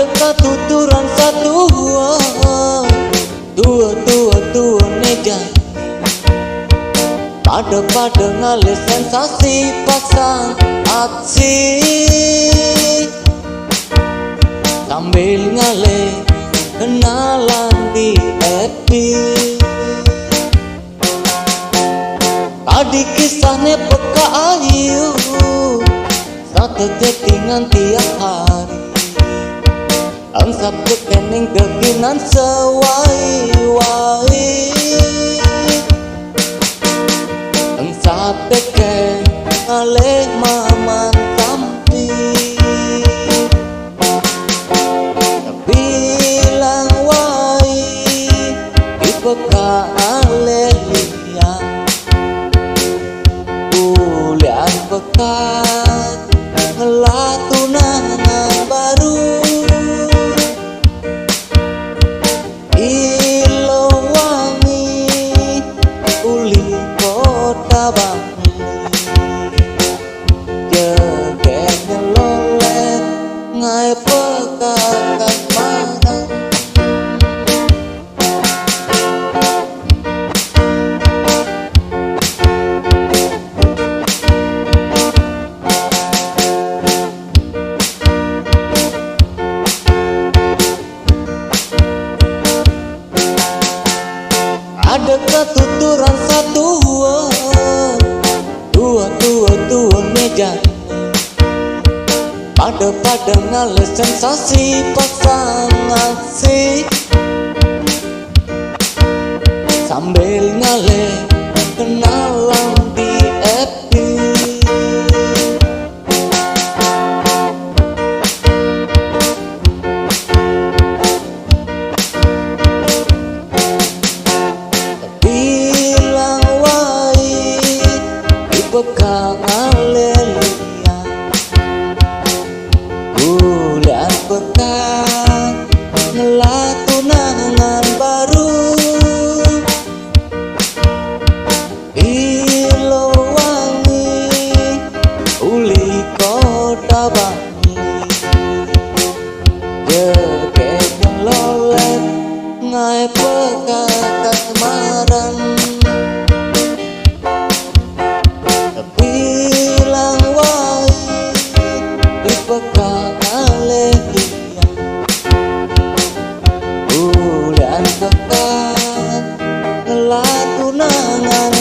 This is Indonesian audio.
Ada ketuturan satu tua neja. Pada ngalih sensasi pasang aksi sambil ngalih kenalan di epi. Tadi kisahnya peka ayu satu chattingan tiap hari. Angsap kekening deginan sewai-wai. Angsap kekeng ngalih maman sampi. Bilang wai ipeka aleh liang. Kulian bekat ngelah tunangan baru. Ilo wangi uli kota Bali. Jegenya lolet ngai PEKAK KASMARAN. Ada ketuturan satu tua meja. Pada ngalih sensasi pasang aksi sambil ngalih kenalan di epi. Bilang wai ipeka ngalih liang. Kulian bekat ngelah tunangan baru. Ilo wangi uli kota Bali. Jegenya lolet ngai PEKAK KASMARAN. Bilang wai ipeka ngalih liang. Kulian bekat ngelah tunangan